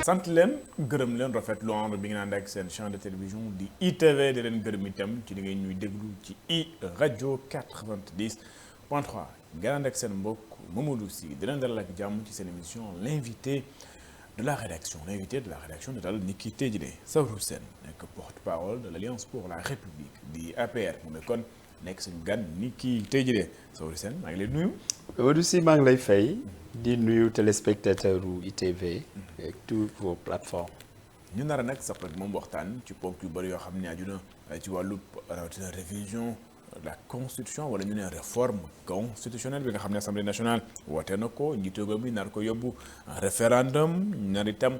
sant leen gërëm leen rafetlu ànd bi ngeen ànd ak seen chaîne de télévision di ITV di leen gërëm itam ci li ngay ñuy déglu ci rajo 90.3 ngeen ànd ak seen mbokk Mamadou Sy di leen dalal ak jàmm ci seen émission l'invité de la rédaction de dal ni ki tey jii Saourou Sène nekk porte-parole de l'Alliance pour la République di APR mu ne kon nekk suñu gan ni ki tey jii Saourou Sène maa ngi lay nuyu. Mamadou Sy maa ngi lay fay. di nuyu téléspectateur u ITV ak toutes vos plateformes. ñu nar a nag sax rek moom waxtaan ci ponk yu bëri yoo xam ne aju na ci wàllu rawatina révision de la constitution wala ñu ne réforme constitutionnelle bi nga xam ne assemblée nationale woote na ko njiitu réew mi nar ko yóbbu référendum nar itam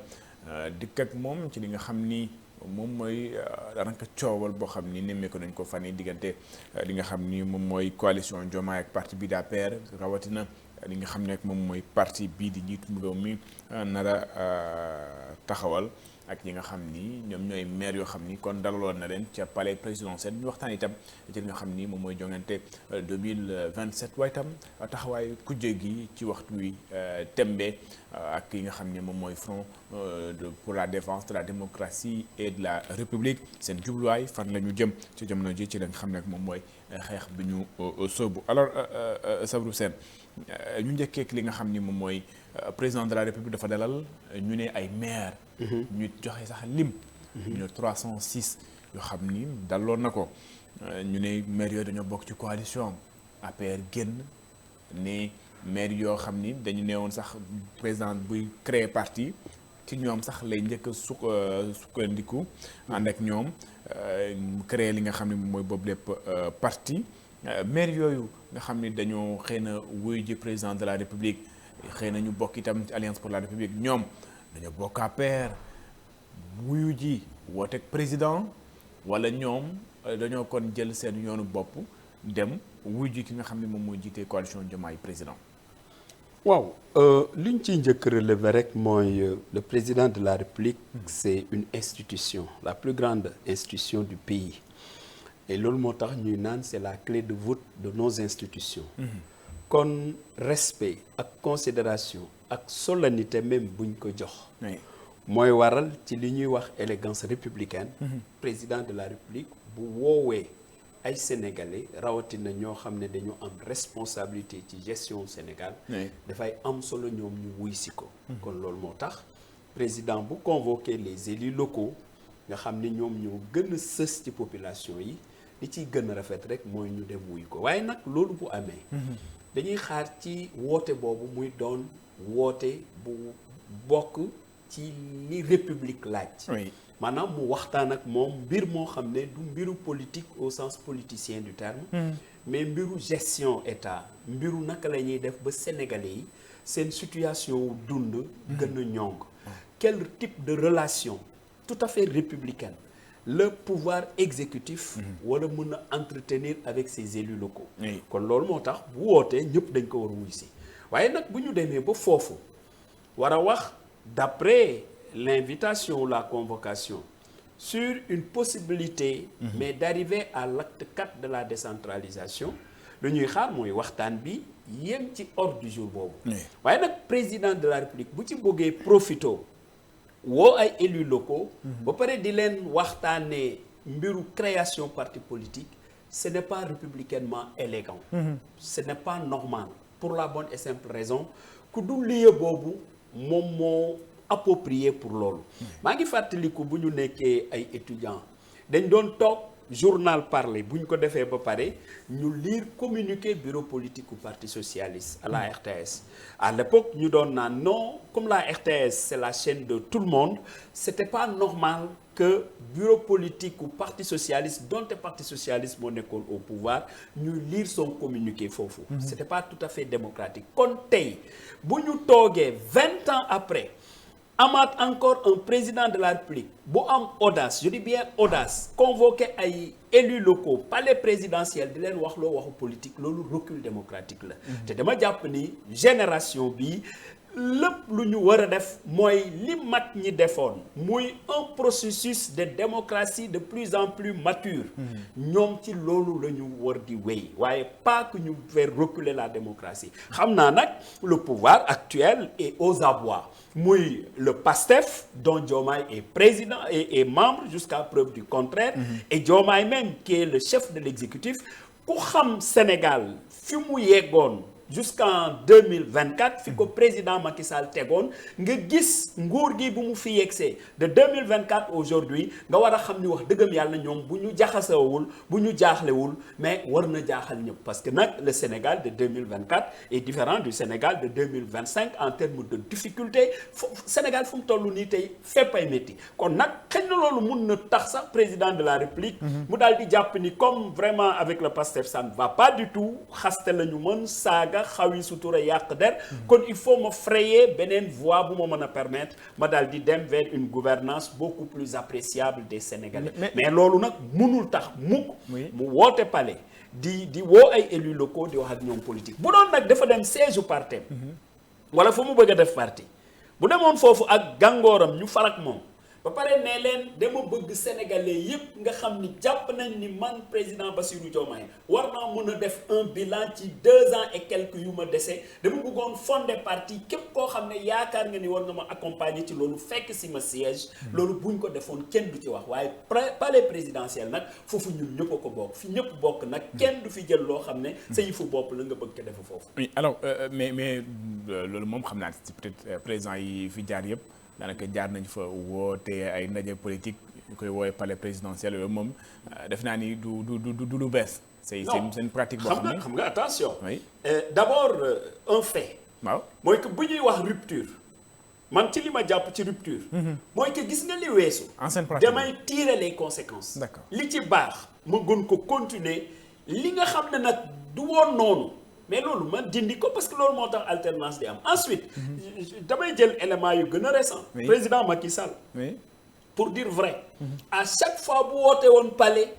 dikk ak moom ci li nga xam ni moom mooy daanaka coowal boo xam ni nemmeeku nañ ko fan yi diggante li nga xam ni moom mooy coalition Diomaye ak parti bi d'APR rawatina li nga xam ne moom mooy parti bii di njiitum réew mi nar a taxawal ak ñi nga xam ni ñoom ñooy maire yoo xam ni kon dalaloon na leen ca palais présidentiel ñu waxtaan itam ci li nga xam ni moom mooy jongante 2027 waaye itam taxawaay kujje gi ci waxtu wi tembe ak yi nga xam ni moom mooy front pour la défense de la démocratie et de la république seen jubluwaay fan la ñu jëm ci jamono ji ci la nga xam ne moom mooy xeex bi ñu sóobu alors Saourou Sène ñu njëkkeek li nga xam ni moom mooy président de la république dafa dalal ñu ne ay maire ñu joxe sax lim ñu ne 306 yoo xam ni daloon na ko ñu ne maire yooyu dañoo bokk ci coalition APR génn ne maire yoo xam ni dañu neewoon sax président buy créer parti ci ñoom sax lay njëkk a sukkandiku ànd ak ñoom créer li nga xam ne mooy boobu lépp parti maire yooyu nga xam ni dañoo xëy na wuyu ji président de la république xëy na ñu bokk itam ci alliance pour la république ñoom dañoo bokk APR wuyu ji wooteeg président wala ñoom dañoo kon jël seen yoonu bopp dem wuyu ji ki nga xam ne moom mooy jiite coalition Diomaye président. waaw li ñu ciy njëkk relever rek mooy le président de la république c'est une institution la plus grande institution du pays et loolu moo tax ñuy naan c'est la clé de voûte de nos institutions. kon respect ak considération ak solennité même buñ ko jox mooy waral ci li ñuy wax élégance républicaine président de la république bu woowee ay sénégalais rawatina ñoo xam ne dañu am responsabilité ci gestion Sénégal dafay am solo ñoom ñu wuy si ko kon loolu moo tax président bu convoqué les élus locaux nga xam ne ñoom ñoo gën a sës ci population yi li ciy gën a rafet rek mooy ñu dem wuy ko waaye nag loolu bu amee dañuy xaar ci woote boobu muy doon woote bu bokk ci li république laaj maanaam mu waxtaan ak moom mbir moo xam ne du mbiru politique au sens politicien du terme mais mbiru gestion état mbiru naka la ñuy def ba sénégalais yi seen situation wu dund gën a ñong quel type de relation tout à fait républicaine le pouvoir exécutif wala mën a entretenir avec ses élus locaux kon loolu moo tax bu wootee ñëpp dañ ko war a wuy si waaye nag bu ñu demee ba foofu war a wax d'après l'invitation ou la convocation sur une possibilité mais d'arriver à l'acte 4 de la décentralisation lu ñuy xaar mooy waxtaan bi yem ci ordre du jour boobu waaye nag président de la république bu ci bëggee profito woo ay élus locaux ba pare di leen waxtaanee mbiru création parti politique ce n'est pas républicainement élégant ce n'est pas normal pour la bonne et simple raison que du lieu boobu moom moo approprié pour loolu maa ngi fàttaliku bu ñu nekkee ay étudiants dañ doon toog journal parlé bu ñu ko defee ba pare ñu lire communiqué bureau politique du parti socialiste à la RTS à l'époque ñu doon naan non comme la RTS c'est la chaîne de tout le monde c'était pas normal que bureau politique du parti socialiste donte parti socialiste moo nekkoon au pouvoir ñu lire son communiqué foofu c'était pas tout à fait démocratique kon tey bu ñu toogee 20 ans après amaat encore un président de la République bu am audace je dis bien audace convoqué ay élus locaux palais présidentiel di leen wax loo waxu politique loolu recul démocratique la te dama jàpp ni génération bi lépp lu ñu war a def mooy li mag ñi defoon muy un processus de démocratie de plus en plus mature ñoom ci loolu la ñu war di wéy waaye pas que ñu faire reculer la démocratie xam naa nag le pouvoir actuel est aux abois muy le PASTEF dont Diomaye est président et membre jusqu'à preuve du contraire et Diomaye même qui est le chef de l'exécutif ku xam Sénégal fi mu yeggoon jusqu'en 2024 fi ko président Macky Sall tegoon nga gis nguur gi bu mu fi yegsee de 2024 aujourd'hui nga war a xam ni wax dëggam yàlla ñoom bu ñu jaxasewul bu ñu jaaxlewul mais war na jaaxal ñëpp parce que nag le Sénégal de 2024 est différent du Sénégal de 2025 en termes de difficulté Sénégal fu mu toll nii tey fépp ay métti kon nag xëy na loolu mun na tax sax président de la République mu daal di jàpp ni comme vraiment avec le PASTEF ça ne va pas du tout xaste la ñu mën saaga xawi sutura yàq der kon il faut me frayer beneen voie bu ma mën a permettre ma daal di dem vers une gouvernance beaucoup plus appréciable des Sénégalais mais loolu nag mënul tax mukk mu woote palais di woo ay élus locaux di wax ak ñoom politique bu doon nag dafa dem siège u parti wala fu mu bëgg a def parti bu demoon foofu ak gàngooram ñu farak moom ba pare ne leen dama bëgg sénégalais yépp nga xam ni jàpp nañ ni man président Bassirou Diomaye war naa mën a def un bilan ci 2 ans et quelques yu ma dese dama bëggoon fonder parti képp koo xam ne yaakaar nga ni war nga ma accompagner ci loolu fekk si ma siège loolu buñ ko defoon kenn du ci wax waaye palais présidentiel nag foofu ñun ñëpp a ko bokk fi ñëpp bokk nag kenn du fi jël loo xam ne sa yëfu bopp la nga bëgg ko defu foofu. oui alors mais loolu moom xam naa ci peut-être président yi fi jaar yëpp. daanaka jaar nañ fa woote ay ndaje politique ñu koy woowee palais présidentiel yooyu moom def naa ni du lu bees. c'est une pratique boo xam ne xam nga attention. oui d'abord un fait. waaw mooy que bu ñuy wax rupture man ci li ma jàpp ci rupture. mooy que gis nga li weesu. ancienne pratique damay tirer les conséquences. d'accord li ci baax ma gën ko continuer li nga xam ne nag du woon noonu. mais loolu man dindi ko parce que loolu moo tax alternance di am ensuite damay jël élément yu gën a récent président Macky Sall pour dire vrai à chaque fois bu woote woon palais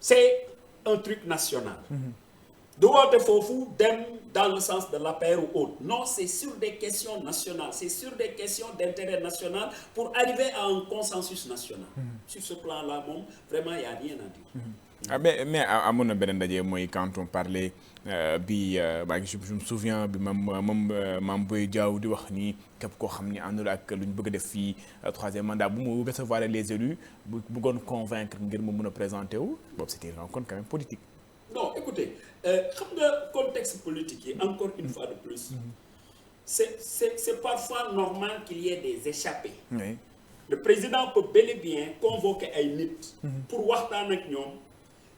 c'est un truc national du woote foofu dem dans le sens de l'APR ou autre non c'est sur des questions nationales c'est sur des questions d'intérêt national pour arriver à un consensus national sur ce plan-là moom vraiment il y a rien à dire mais amoon na beneen ndaje mooy quand on parlait je me souviens bi Mame Boye Diao di wax ni képp koo xam ni àndul ak lu ñu bëgg a def fii troisième mandat bu mu recevoir les élus bu bëggoon convaincre ngir mu mun a présenter wu boobu c'était une rencontre quand même politique. non écoutez xam nga contexte politique yi encore une fois de plus c'est parfois normal qu'il y ait des échappées. Oui. Le président peut bel et bien convoquer ay nit pour waxtaan ak ñoom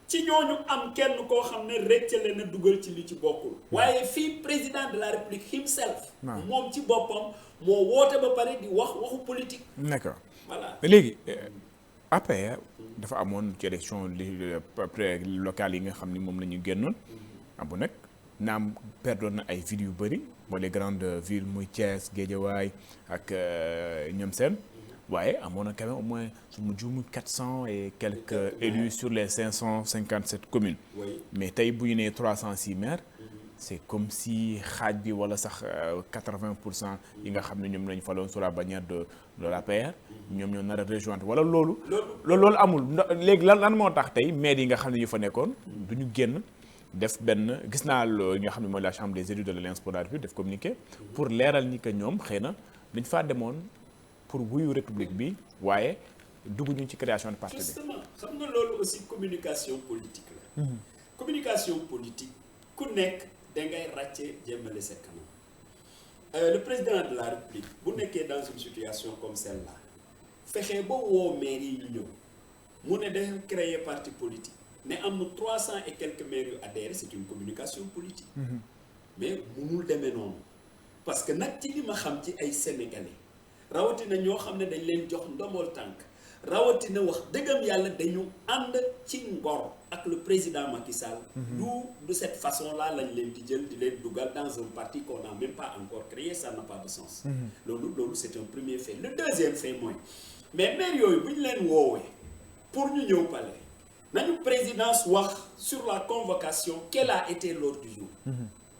ci ñooñu am kenn koo xam ne rëccale na dugal ci li ci bokkul waaye fii président de la République himself moom ci boppam moo woote ba pare di waxu politique. D'accord. Voilà. léegi APR dafa amoon ci élection locales yi nga xam ni moom la ñu génnoon bu nag naam perdoon na ay villes yu bëri moo les grandes villes muy Thiès Guédiawaye ak ñoom seen waaye amoon na quand même au moins su ma juumul 400 et quelques élus sur les 557 communes. Oui. mais tey bu ñu nee 306 maires. c'est comme si xaaj bi wala sax 80% yi nga xam ne ñoom lañu faloon sur la bannière de l'APR ñoom ñoo nar a rejoindre wala loolu. loolu amul léegi lan moo tax tey maires yi nga xam ne ñu fa nekkoon du ñu génn def benn gis naa loolu nga xam ne mooy la chambre des élus de l'Alliance pour la République def communiqué pour leeral ni que ñoom xëy na dañ faa demoon pour wuyu république bi waaye dugg ñu ci création de parti bi. justement xam nga loolu aussi communication politique la. communication politique ku nekk dangay ràcce jëmale sa kanam le président de la République bu nekkee dans une situation comme celle-là fexe ba woo maires yi ñu ñëw mu ne dafa créer parti politique ne am na 300 et quelques maires yu adhéré c'est une communication politique. mais munul demee noonu parce que nag ci li ma xam ci ay sénégalais rawatina ñoo xam ne dañ leen jox ndomol tànk rawatina wax dëggam yàlla dañu ànd ci ngor ak le président Macky Sall. de cette façon-là lañ leen di jël di leen dugal dans un parti qu'on n'a même pas encore créé ça n'a pas de sens. loolu c'est un premier fait le deuxième fait mooy mais maire yooyu bu ñu leen woowee pour ñu ñëw palais nañu présidence wax sur la convocation quel a été l'ordre du jour.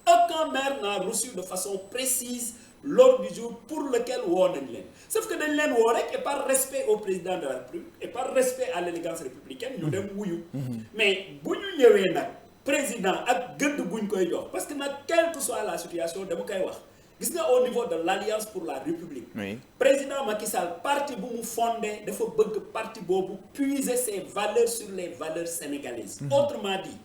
aucun maire n'a reçu de façon précise l'ordre du jour pour lequel woo nañ leen sauf que dañ leen woo rek et par respect au président de la République et par respect à l'élégance républicaine ñu dem wuyu mais bu ñu ñëwee nag président ak gëdd buñ koy jox parce que nag quelle que soit la situation dama koy wax gis nga au niveau de l'Alliance pour la République président Macky Sall parti bu mu fondé dafa bëgg parti boobu puiser ses valeurs sur les valeurs sénégalaises autrement dit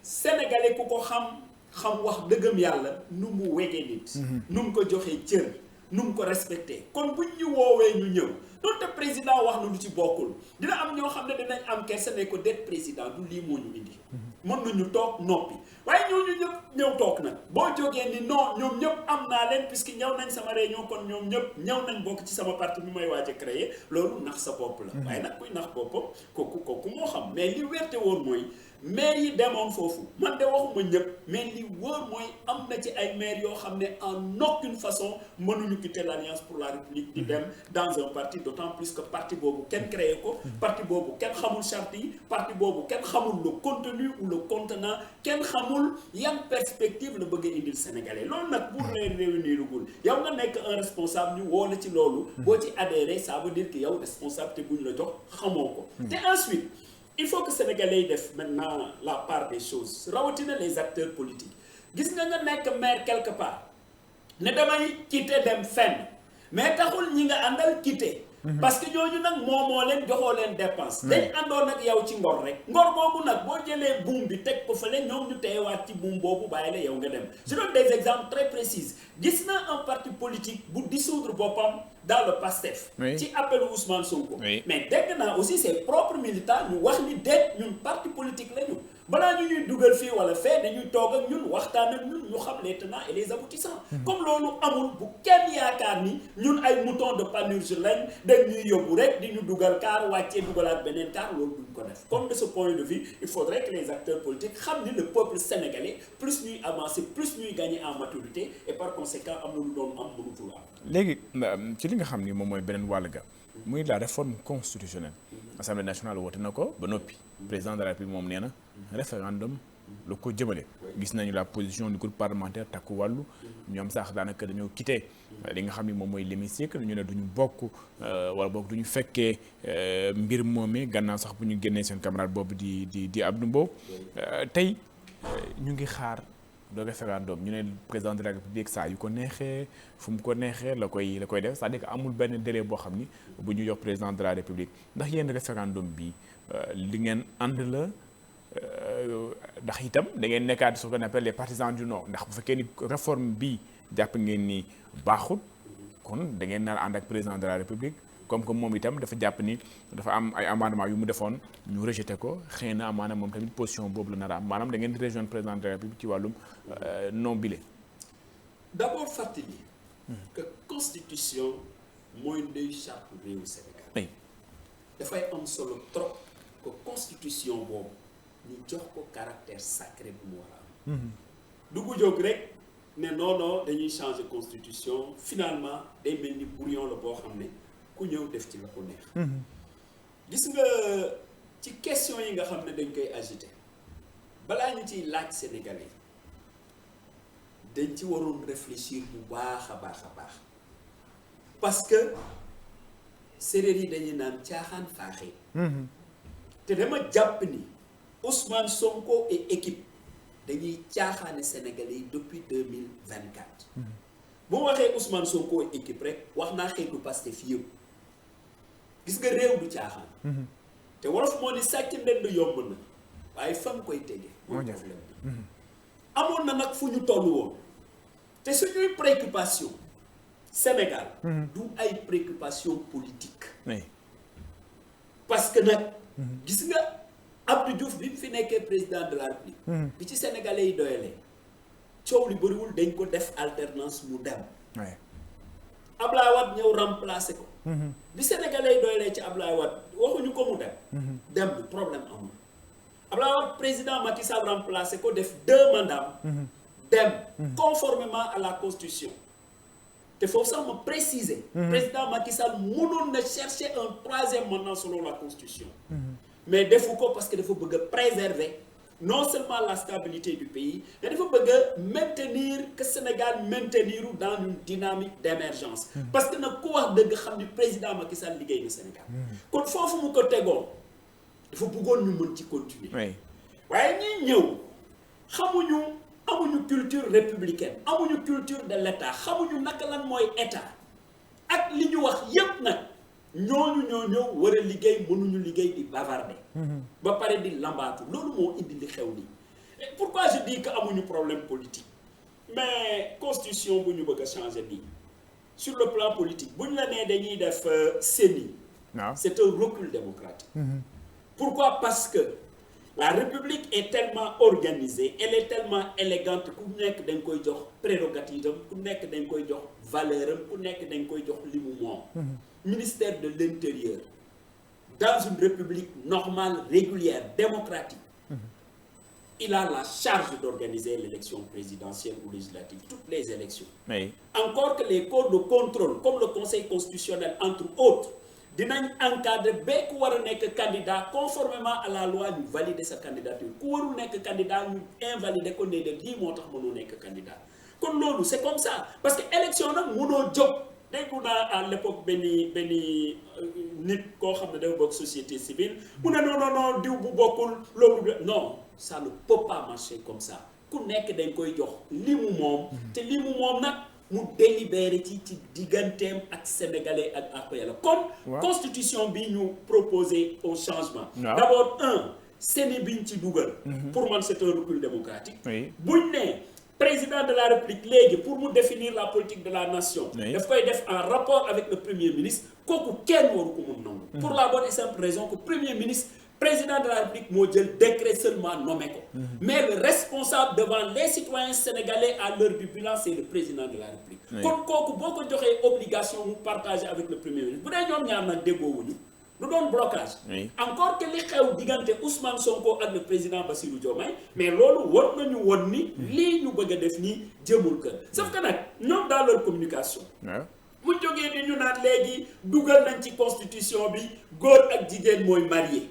sénégalais ku ko xam wax dëggam yàlla nu mu wegee nit nu mu ko joxee cër nu mu ko respecté kon buñ ñu woowee ñu ñëw donte président wax na lu ci bokkul dina am ñoo xam ne dinañ am kersa ne ko det président du lii moo ñu indi mën nañu toog noppi waaye ñooñu ñëpp ñëw toog nag boo jógee ni non ñoom ñëpp am naa leen puisque ñëw nañ sama réunion kon ñoom ñëpp ñëw nañ bokk ci sama parti bi may waaj a créer loolu nax sa bopp la waaye nag kuy nax boppam kooku moo xam mais li wérte woon mooy maire yi demoon foofu man de waxuma ñëpp mais li wóor mooy am na ci ay maire yoo xam ne en aucune façon mënuñu quitter l'Alliance pour la République di dem dans un parti d'autant plus que parti boobu kenn créé ko parti boobu kenn xamul charte yi parti boobu kenn xamul le contenu ou le contenant kenn xamul yan perspective la bëgg a indil Sénégalais loolu nag pour les réunir gul yow nga nekk un responsable ñu woo la ci loolu boo ci adhéré ça veut dire que yow responsabilité bu ñu la jox xamoo ko te ensuite il faut que Sénégalais yi def maintenant la part des choses rawatina les acteurs politiques gis nga nekk maire quelque part ne damay quitter dem fenn mais taxul ñi nga àndal quitter parce que ñooñu nag moo leen joxoo leen dépense dañ àndoon nag yow ci ngor rek ngor boobu nag boo jëlee buum bi teg ko fële ñoom ñu teewaat ci buum boobu bàyyi la yow nga dem je donne des exemples très précis gis na un parti politique bu dissoudre boppam dans le PASTEF ci appelu Ousmane Sonko mais dégg naa aussi ses propres militants ñu wax ni déet ñun parti politique la ñu balaa ñu ñuy dugal fii wala fee dañuy toog ak ñun waxtaan ak ñun ñu xam les tenants et les aboutissants comme loolu amul bu kenn yaakaar ni ñun ay moutons de Panurge lañ dañ ñuy yóbbu rek di ñu dugal kaar wàccee dugalaat beneen kaar loolu duñ ko def comme de ce point de vue il faudrait que les acteurs politiques xam ni le peuple sénégalais plus ñuy avancer plus ñuy gagner en maturité et par conséquent am na lu doon am mënutul am léegi ci li nga xam ni moom mooy beneen wàll ga muy la réforme constitutionnelle assemblée nationale woote na ko ba noppi président de la République moom nee na référendum lu ko jëmale gis nañu la position du groupe parlementaire takku wàllu ñoom sax daanaka dañoo quitté li nga xam ni moom mooy l'hémicycle ñu ne duñu bokk wala boog duñu fekkee mbir moomee gannaaw sax bu ñu génnee seen camarade boobu di Abdou Mbow tey ñu ngi xaar de référendum ñu ne président de la République saa yu ko neexee fu mu ko neexee la koy def c'est-à-dire que amul benn délai boo xam ni bu ñu jox président de la République ndax yéen référendum bi li ngeen ànd la ndax itam da ngeen nekkaat ce qu'on appelle les partisans du non ndax bu fekkee ni réforme bi jàpp ngeen ni baaxul kon da ngeen nar ànd ak président de la République comme que moom itam dafa jàpp ni dafa am ay amendement yu mu defoon ñu rejeté ko xëy na amaana moom tamit position boobu la nar a am maanaam da ngeen di rejoindre président de la République ci wàllum non bile. d'abord fàttali que constitution mooy ndey charte réewu Sénégal. oui dafay am solo trop que constitution boobu ñu jox ko caractère sacré bu mu war a am. du ko jóg rek ne non dañuy changer constitution finalement day mel ni brouillon la boo xam ne. ku ñëw def ci la ko neex gis nga ci question yi nga xam ne dañ koy agité balaa ñu ciy laaj sénégalais dañ ci waroon réfléchir bu baax a baax parce que séréer yi dañuy naan caaxaan faaxee te dama jàpp ni Ousmane Sonko et équipe dañuy caaxaane sénégalais yi depuis 2024 bu ma waxee Ousmane Sonko et équipe rek wax naa xeetu Pastef yëpp gis nga réew du caaxaan te wolof moo ni sàcc ndend yomb na waaye fa nga koy tege mooy problème bi amoon na nag fu ñu toll woon te suñuy préoccupation Sénégal du ay préoccupation politique parce que nag gis nga Abdou Diouf bi fi nekkee président de la République bi ci sénégalais yi doyalee coow li bëriwul dañ ko def alternance mu dem Ablaye Wade ñëw remplacer ko bi sénégalais yi doyalee ci Ablaye Wade waxuñu ko mu dem problème amul Ablaye Wade président Macky Sall remplacer ko def 2 mandats dem conformément à la constitution te foofu sax ma préciser président Macky Sall mënoon na chercher un 3e mandat selon la constitution mais defu ko parce que dafa bëgg a préserver non seulement la stabilité du pays mais dafa bëgg a maintenir que Sénégal maintenir dans une dynamique d'émergence parce que nag ku wax dëgg xam ni président Macky Sall liggéey na Sénégal kon foofu mu ko tegoon dafa bëggoon ñu mën ci continuer waaye ñi ñëw amuñu culture républicaine amuñu culture de l'État xamuñu naka lan mooy état ak li ñu wax yépp nag ñooñu ñoo ñëw war a liggéey mënuñu liggéey di bavarder ba pare di lambaatu loolu moo indi li xew nii pourquoi je dis que amuñu problème politique mais constitution bu ñu bëgg a changer nii sur le plan politique bu ñu la nee dañuy def CENI c'est un recul démocratique pourquoi parce que la République est tellement organisée, elle est tellement élégante ku nekk dañ koy jox prérogative am ku nekk dañ koy jox valeur am ku nekk dañ koy jox li mu moom. Ministère de l'Intérieur dans une république normale, régulière, démocratique, il a la charge d'organiser l'élection présidentielle ou législative, toutes les élections. Oui. Encore que les corps de contrôle, comme le Conseil constitutionnel, entre autres, dinañ encadrer ba ku war a nekk candidat conformément à la loi ñu valider sa candidature ku warul nekk candidat ñu invalider ko ne de lii moo tax mënoo nekk candidat kon loolu c'est comme ça parce que élection nag mënoo jóg déggu naa à l'époque benn nit koo xam ne dafa bokk société civile mu ne non diw bu bokkul loolu non ça ne peut pas marcher comme ça ku nekk dañ koy jox li mu moom te li mu moom nag mu délibéré ci digganteem ak sénégalais ak àq yàlla kon constitution bi ñu proposé au changement d'abord CENI biñ ci dugal pour man c'est un recul démocratique buñ ne président de la République léegi pour mu définir la politique de la nation daf koy def en rapport avec le premier ministre kooku kenn waru ko mun nangu pour la bonne et simple raison que premier ministre président de la République moo jël décret seulement nommé ko mais le responsable devant les citoyens sénégalais à l'heure du bilan c'est le président de la République kon kooku boo ko joxee obligation mu partager avec le premier ministre bu dee ñoom ñaar nag déggoowuñu lu doon blocage encore que li xew diggante Ousmane Sonko ak le président Bassirou Diomaye mais loolu war nañu woon ni lii ñu bëgg a def nii jëmul kër sauf que nag ñoom dans leur communication mu jógee ni ñu naan léegi dugal nañ ci constitution bi góor ak jigéen mooy marié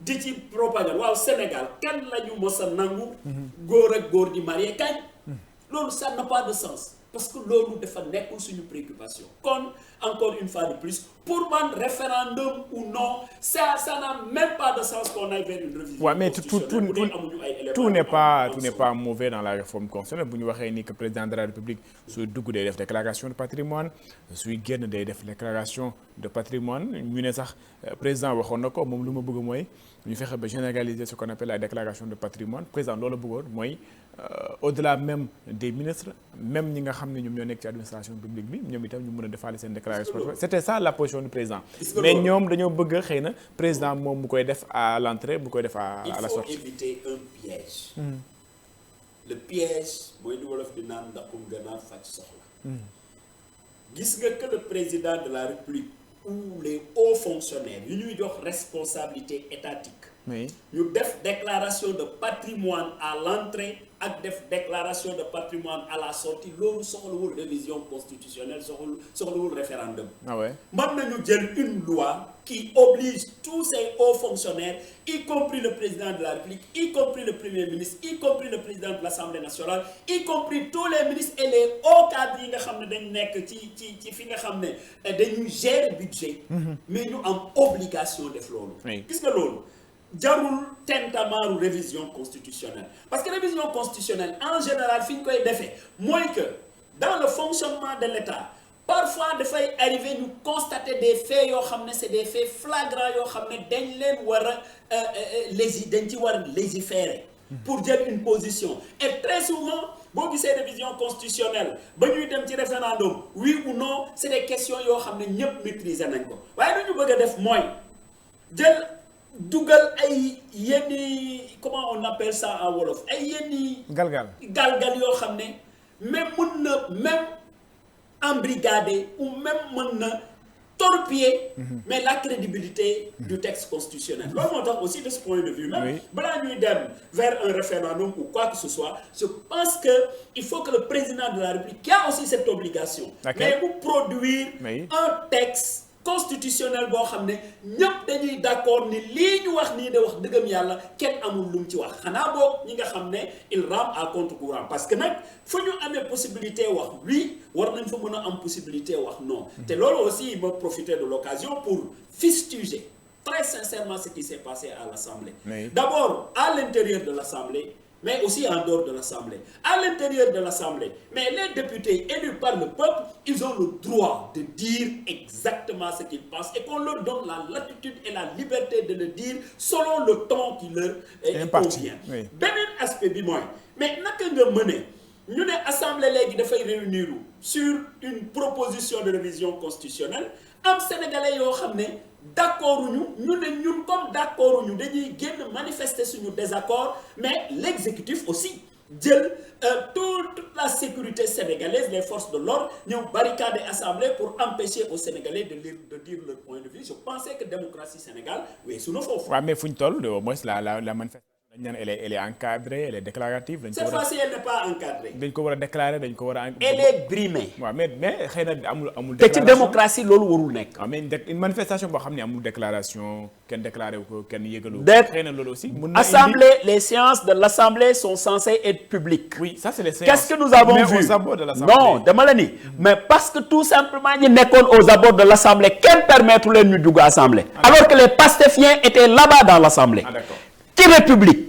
di ci propagande waaw Sénégal kan la ñu mos a nangu góor ak góor di marié kañ loolu ça n'a pas de sens parce que loolu dafa nekkul suñu préoccupation kon encore une fois de plus pour man référendum ou non ça n'a même pas de sens qu'on aille vers une révision mais tout n'est pas mauvais dans la réforme constitutionnelle bu ñu waxee ni que président de la République suy dugg day def déclaration de patrimoine suy génn day def déclaration de patrimoine ñu ne sax président waxoon na ko moom lu ma bëgg mooy ñu fexe ba généraliser ce qu'on appelle la déclaration de patrimoine président loolu bëggoon mooy au-delà même des ministres même ñi nga xam ne ñoom ñoo nekk ci administration publique bi ñoom itam ñu mën a defaale seen déclaration c'était ça la position du président mais ñoom dañoo bëgg xëy na président moom mu koy def à l'entrée bu koy def à la sortie. Il faut éviter un piège. Le piège mooy lu wolof di naan ndaxum gën a faj soxla. gis nga que le président de la République ou les hauts fonctionnaires yu ñuy jox responsabilité étatique. ñu def déclaration de patrimoine à l'entrée ak def déclaration de patrimoine à la sortie loolu soxlawul révision constitutionnelle soxlawul référendum. mën nañu jël une loi qui oblige tous ces hauts fonctionnaires y compris le président de la République y compris le premier ministre y compris le président de l'Assemblée nationale y compris tous les ministres et les hauts cadres yi nga xam ne dañ nekk ci fi nga xam ne dañuy gérer budget mais ñu am obligation def loolu gis nga loolu jarul tentamaaru révision constitutionnelle parce que révision constitutionnelle en général fi ñu koy defee mooy que dans le fonctionnement de l'État parfois dafay arriver ñu constater des faits yoo xam ne c'est des faits flagrants yoo xam ne dañ leen war a dañ ci war a légiférer pour jël une position et très souvent boo gisee révision constitutionnelle ba ñuy dem ci référendum oui ou non c'est des questions yoo xam ne ñëpp maîtriser nañ ko waaye lu ñu bëgg a def mooy jël dugal ay yenni comment on appelle ça en wolof ay yenni galgal yoo xam ne même embrigader ou même mën na torpiller mais la crédibilité du texte constitutionnel loolu moo tax aussi de ce point de vue même balaa ñuy dem vers un référendum ou quoi que ce soit je pense que il faut que le président de la République qui a aussi cette obligation mais mu produire un texte constitutionnel boo xam ne ñépp dañuy d'accord ni lii ñu wax nii de wax dëggam yàlla kenn amul lu mu ci wax xanaa boog ñi nga xam ne il rame à contre-courant parce que nag fu ñu amee possibilité wax oui war nañ fa mën a am possibilité wax non te loolu aussi il m'a profité de l'occasion pour fustiger très sincèrement ce qui s'est passé à l'Assemblée. Oui. D'abord à l'intérieur de l'Assemblée mais aussi en dehors de l'Assemblée. À l'intérieur de l'Assemblée, mais les députés élus par le peuple, ils ont le droit de dire exactement ce qu'ils pensent et qu'on leur donne la latitude et la liberté de le dire selon le ton qui leur convient. Oui. Beneen aspect bi mooy mais naka nga mëne ñu ne assemblée léegi dafay réunir sur une proposition de révision constitutionnelle am sénégalais yoo xam ne d'accord ñu ne ñun comme d'accord ñu dañuy génn manifester suñu désaccord mais l'exécutif aussi jël toute la sécurité sénégalaise les forces de l'ordre ñëw barricader assemblée pour empêcher aux Sénégalais de dire leur point de vue. Je pensais que démocratie Sénégal weesu na foofu. waaw mais fu ñu toll au moins la manifestation dañ naan elle est encadrée, elle est déclarative. Cette fois-ci elle n'est pas encadrée. dañ ko war a déclarer dañ ko war a. Elle est brimée. waaw mais xëy na amul. te ci démocratie loolu warul nekk. waaw mais une manifestation boo xam ne amul déclaration kenn déclaré wu ko kenn yëgalu. xëy na loolu aussi. mun na assemblée les séances de l'assemblée sont censées être publiques. oui ça c'est les séances. Qu'est-ce que nous avons vu? Aux abords de l'assemblée. Non dama la ni mais parce que tout simplement ñi nekkoon aux abords de l'assemblée kenn permettre leen ñu dugg assemblée. Alors que les pastefiens étaient là-bas dans l'assemblée. Ah d'accord. Qui république?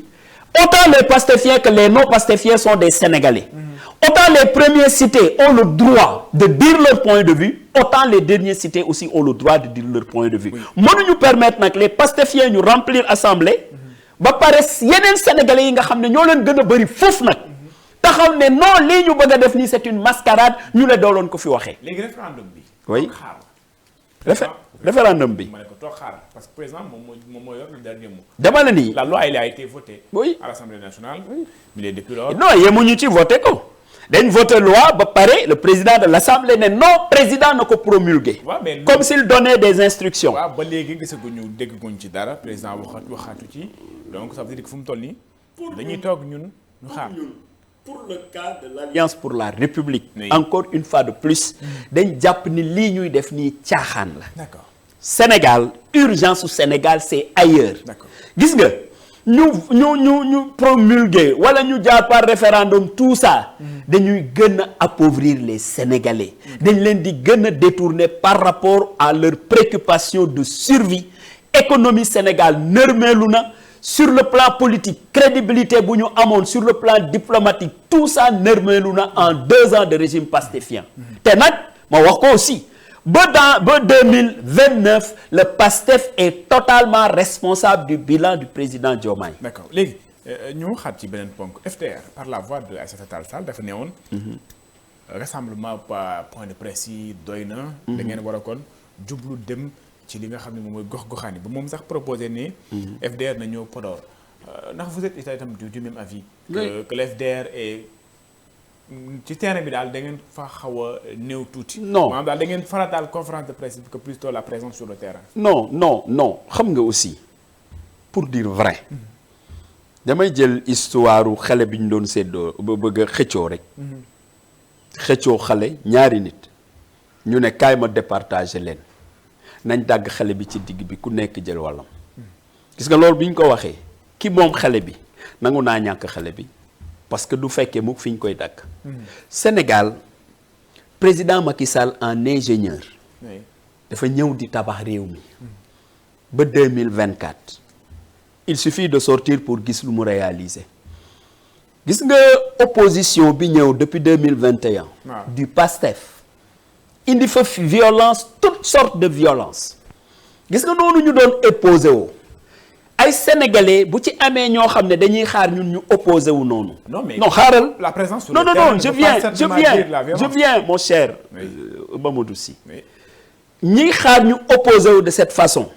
Autant les pastefiens que les non-pastefiens sont des Sénégalais. Autant les premiers cités ont le droit de dire leur point de vue, autant les derniers cités aussi ont le droit de dire leur point de vue. Mënuñu permettre nag les pastefiens ñu remplir assemblée ba pare yeneen Sénégalais yi nga xam ne ñoo leen gën a bëri foofu nag taxaw ne non lii ñu bëgg a def nii c'est une mascarade ñu ne dooloon ko fi waxee. léegi référendum bi. oui référendum bi. ma ne ko toog xaar parce que président moom moo yor le dernier mot. dama la nii. La loi elle a été votée. Oui. À l'Assemblée nationale. Oui. Mais les depuis lors. Non yemuñu ci voté ko. dañ voté loi ba pare le président de l'Assemblée ne non président na ko promulguer. waaw mais comme s'il donnait des instructions. waaw ba léegi gisaguñu dégguñu ci dara président waxatu ci donc ça veut dire que fu mu toll nii. dañuy toog ñun ñu xaar. Pour le cas de l'Alliance pour la République. Oui. Encore une fois de plus. dañ jàpp ni lii ñuy def nii caaxaan la. D'accord. Sénégal urgence au Sénégal c'est ailleurs. D'accord. Gis nga ñu promulguer wala ñu jaar par référendum tout ça. dañuy gën a appauvrir les Sénégalais. dañ leen di gën a détourner par rapport à leurs préoccupations de survie. Économie Sénégal nërmeelu na. Sur le plan politique crédibilité bu ñu amoon sur le plan diplomatique tout ça nërmeelu na en 2 ans de régime pastéfien. te nag ma wax ko aussi ba 2029 le PASTEF est totalement responsable du bilan du président Diomaye. D'accord léegi ñu waxaat ci beneen ponk FDR par la voix de Aïssata Tall Sall dafa newoon. rassemblement par point de presse yi doy na. da ngeen war a kon jublu dem. ci li nga xam ne moom mooy gox-goxaan yi ba moom sax proposé ne. FDR na ñëw Podor ndax vous êtes itam du même avis. que le FDR est ci terrain bi daal da ngeen fa xaw a néew tuuti. non maanaam daal da ngeen farataal conférence de presse que plutôt la présence sur le terrain. non xam nga aussi pour dire vrai. damay jël histoire xale bi ñu doon séddoo ba bëgg a xëccoo rek. xëccoo xale ñaari nit ñu ne kaay ma départager leen. nañ dagg xale bi ci digg bi ku nekk jël wàllam gis nga loolu bi ñu ko waxee ki moom xale bi nangu naa ñàkk xale bi parce que du fekkee mukk fi ñu koy dagg. Sénégal président Macky Sall en ingénieur. dafa ñëw di tabax réew mi. ba 2024 il suffit de sortir pour gis lu mu réaliser. gis nga opposition bi ñëw depuis 2021. du PASTEF. indi fa violence toutes sortes de violence gis nga noonu ñu doon opposé wu ay sénégalais bu ci amee ñoo xam ne dañuy xaar ñun ñu opposé wu noonu. non xaaral la présence sur non le terrain je viens mon cher Mamadou Sy ñiy xaar ñu opposé wu de cette façon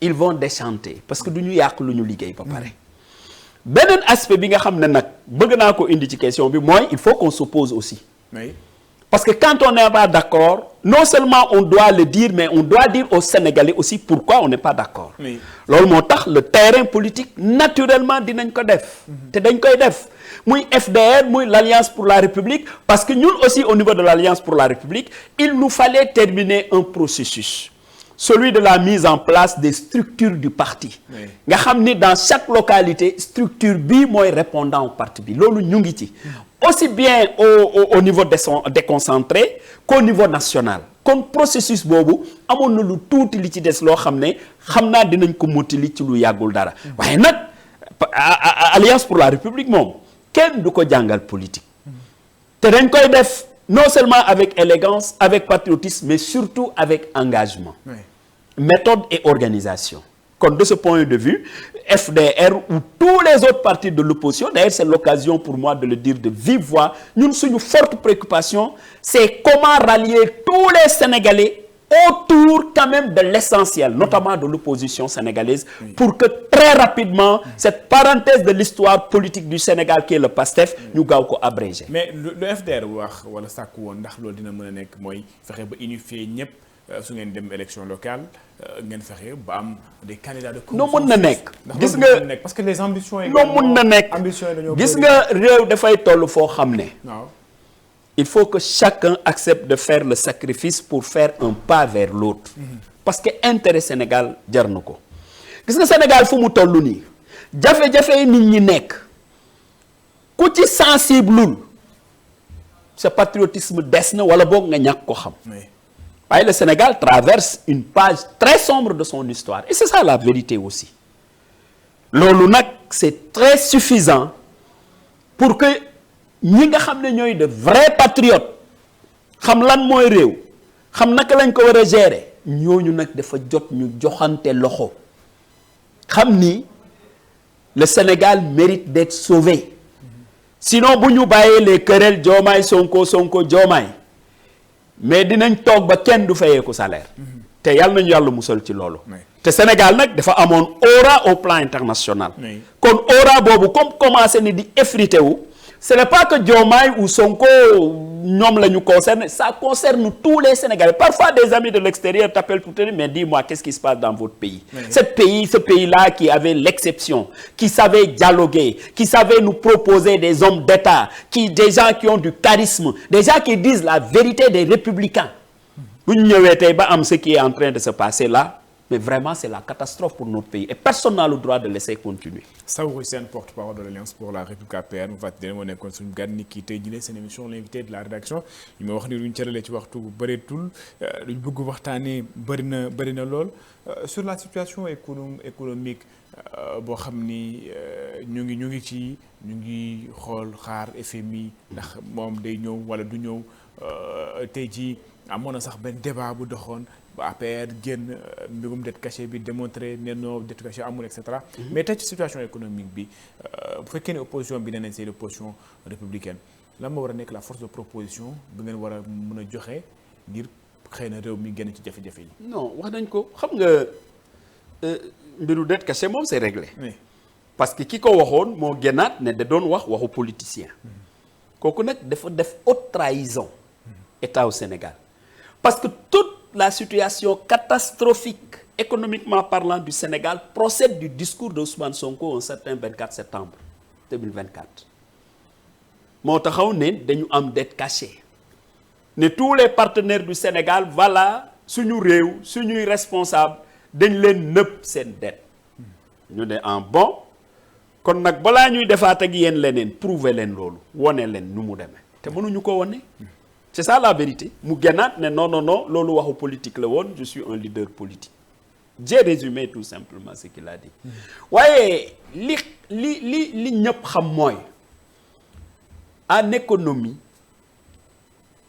ils vont déchanter parce que du ñu yàq lu ñu liggéey ba pare. beneen aspect bi nga xam ne nag bëgg naa ko indi ci question bi mooy il faut qu'on s'oppose aussi. Parce que quand on n'est pas d'accord, non seulement on doit le dire, mais on doit dire aux Sénégalais aussi pourquoi on n'est pas d'accord. Loolu moo tax le terrain politique naturellement dinañ ko def. te dañ koy def muy FDR muy l'Alliance pour la République parce que ñun aussi au niveau de l'Alliance pour la République il nous fallait terminer un processus. celui de la mise en place des structures du parti. nga xam ni dans chaque localité structure bi mooy répondant au parti bi loolu ñu ngi ci. aussi bien au niveau déconcentré qu'au niveau national. kon processus boobu amoon na lu tuuti li ci des loo xam ne xam naa dinañ ko mottali ci lu yàggul dara. waaye nag Alliance pour la République moom kenn du ko jàngal politique. te dañ koy def non seulement avec élégance avec patriotisme mais surtout avec engagement. Méthode et organisation. Comme de ce point de vue, FDR ou tous les autres partis de l'opposition, d'ailleurs c'est l'occasion pour moi de le dire de vive voix, nous, une forte préoccupation, c'est comment rallier tous les Sénégalais autour quand même de l'essentiel, notamment de l'opposition sénégalaise, pour que très rapidement, cette parenthèse de l'histoire politique du Sénégal qui est le PASTEF, nous gaaw ko abrégé. Mais le FDR wax wala sàkku woon ndax loolu dina mën a nekk mooy fexe ba unifier ñëpp su ngeen dem élection locale ngeen fexe ba am des candidats de non mën na nekk gis nga parce que les ambitions non mën na nekk gis nga réew dafay toll foo xam ne il faut que chacun accepte de faire le sacrifice pour faire un pas vers l'autre parce que intérêt Sénégal jar na ko gis nga Sénégal fu mu toll nii jafe-jafe yi nit ñi nekk ku ci sensible sa patriotisme des na wala boog nga ñàkk ko xam waaye le Sénégal traverse une page très sombre de son histoire et c'est ça la vérité aussi loolu nag c'est très suffisant pour que ñi nga xam ne ñooy de vrais patriotes xam lan mooy réew xam naka lañ ko war a gérer ñooñu nag dafa jot ñu joxante loxo xam ni le Sénégal mérite d'être sauvé sinon bu ñu bàyyee les querelles Diomaye Sonko Sonko Diomaye mais dinañ toog ba kenn du fayee ko salaire te yàlla nañu yàlla musal ci loolu te Sénégal nag dafa amoon aura au plan international kon aura boobu comme commencé ni di effrité wu ce n'est pas que Diomaye ou Sonko ñoom la ñu concerne ça concerne tous les Sénégalais parfois des amis de l'extérieur t'appellent pour te dire mais dis-moi qu'est-ce qui se passe dans votre pays ce pays-là qui avait l'exception qui savait dialoguer qui savait nous proposer des hommes d'État des gens qui ont du charisme des gens qui disent la vérité des républicains bu ñu ñëwee tey ba am ce qui est en train de se passer là mais vraiment c'est la catastrophe pour notre pays et personne n'a le droit de laisser continuer. Saourou Sène, porte-parole de l'Alliance pour la République APR mu fàttali moo nekkoon suñu gan ni kii tey jii seen émission l'invité de la rédaction ñu ma wax ni luñ cëralee ci waxtu bu bëreetul luñ bëgg waxtaanee bëri na lool sur la situation économique boo xam ni ñu ngi xool xaar FMI ndax moom day ñëw wala du ñëw tey jii amoon na sax benn débat bu doxoon. APR génn mbirum dette cachée bi démontré ne non dette cachée amul et cetera. mais tey ci situation économique bi bu fekkee ne opposition bi nee nañ c'est l'opposition républicaine lan moo war a nekk la force de proposition bi ngeen war a mën a joxe ngir xëy na réew mi génn ci jafe-jafe yi. non wax nañ ko xam nga mbiru dette cachée moom c'est réglé. parce que ki ko waxoon moo génnaat ne da doon waxu politicien. kooku nag dafa def haute trahison état au Sénégal parce que toute la situation catastrophique économiquement parlant du Sénégal procède du discours de Ousmane Sonko un certain 24 septembre 2024 moo taxaw ne dañu am dette cachée ne tous les partenaires du Sénégal voilà suñu réew suñuy responsable dañ leen nëpp seen dette ñu ne en bon kon nag balaa ñuy defaat ak yéen leneen prouver leen loolu wone leen nu mu demee te mënuñu ko wone c'est ça la vérité mu génnaat ne non loolu waxu politique la woon je suis un leader politique j'ai résumé tout simplement ce qu'il a dit waaye li ñëpp xam mooy en économie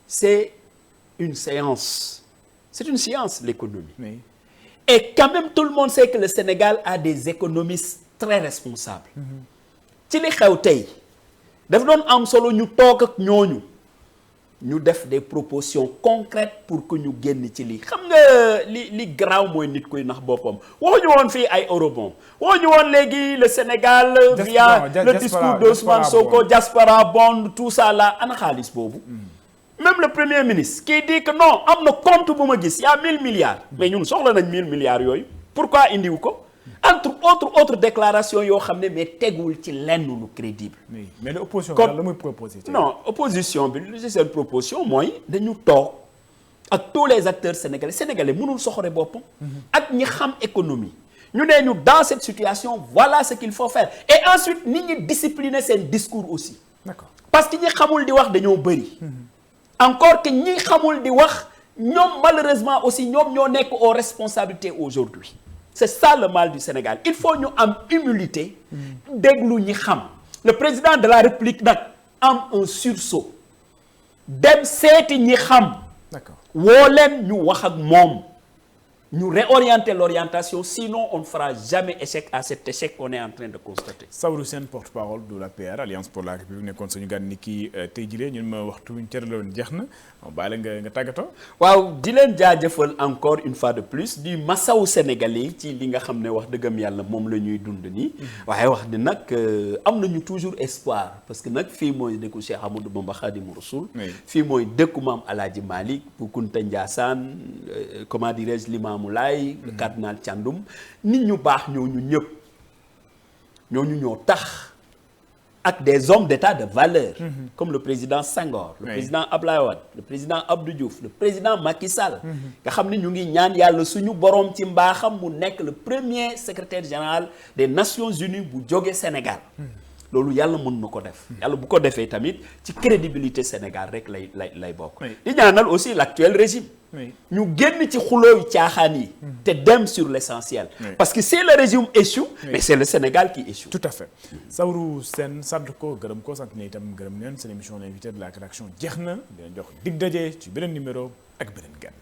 c'est une science l'économie et quand même tout le monde sait que le Sénégal a des économistes très responsables ci li xew tey daf doon am solo ñu toog ak ñooñu ñu def des propositions concrètes pour que ñu génn ci lii xam nga li garaaw mooy nit kuy nax boppam waxuñu woon fii ay eurobond waxuñu woon léegi le Sénégal via le discours d'Ousmane Sonko diaspora bond tout ça là ana xaalis boobu même le premier ministre qui dit que non am na compte bu ma gis y a 1000 milliards mais ñun soxla nañ 1000 milliards yooyu pourquoi indiwu ko entre autres déclarations yoo xam ne mais tegul ci lenn lu crédible. mais l'opposition la muy proposé. non opposition bi li seen proposition mooy dañu toog ak tous les acteurs sénégalais mënul soxore boppam. ak ñi xam économie. ñu ne ñu dans cette situation voilà ce qu'il faut faire et ensuite nit ñi discipliner seen discours aussi. D'accord. parce que ñi xamul di wax dañoo bëri. encore que ñi xamul di wax ñoom malheureusement aussi ñoom ñoo nekk aux responsabilités aujourd'hui. c'est ça le mal du Sénégal il faut ñu am humilité. déglu ñi xam. le président de la République nag am un sursaut. dem seeti ñi xam. D'accord. woo leen ñu wax ak moom. ñu réorienter l'orientation sinon on ne fera jamais échec à cet échec qu'on est en train de constater. Saourou Sène porte-parole de l'APR Alliance pour la République nekkoon suñu gan ni kii tey jii ñun ma waxtu ñu cëraloon jeex na bàyyi la nga tàggatoo. waaw di leen jaajëfal encore une fois de plus di masawu sénégalais ci li nga xam ne wax dëggam yàlla moom la ñuy dund nii. waaye wax di nag am nañu toujours espoir parce que nag fii mooy dëkku Cheikh Ahmadou Bamba Khadimou Rassoul. fii mooy dëkku maam El Hadji Malick bu Kunta Ndiassane comment dirais-je Limamou Laye le cardinal Thiandoum nit ñu baax ñooñu ñëpp ñooñu ñoo tax ak des hommes d'État de valeur comme le président Senghor le président Ablaye Wade le président Abdou Diouf le président Macky Sall nga xam ne ñu ngi ñaan yàlla suñu boroom ci mbaaxam mu nekk le premier secrétaire général des Nations Unies bu jóge Sénégal loolu yàlla mën na ko def yàlla bu ko defee tamit ci crédibilité Sénégal rek lay bokk di ñaanal aussi l'actuel régime ñu génn ci xulooyu caaxaan yi te dem sur l'essentiel parce que si le régime échoue mais c'est le Sénégal qui échoue. Tout à fait. Saourou Sène sant ko gërëm ko sant ne itam gërëm leen seen émission l'invité de la rédaction jeex na dina jox dig daje ci beneen numéro ak beneen gan.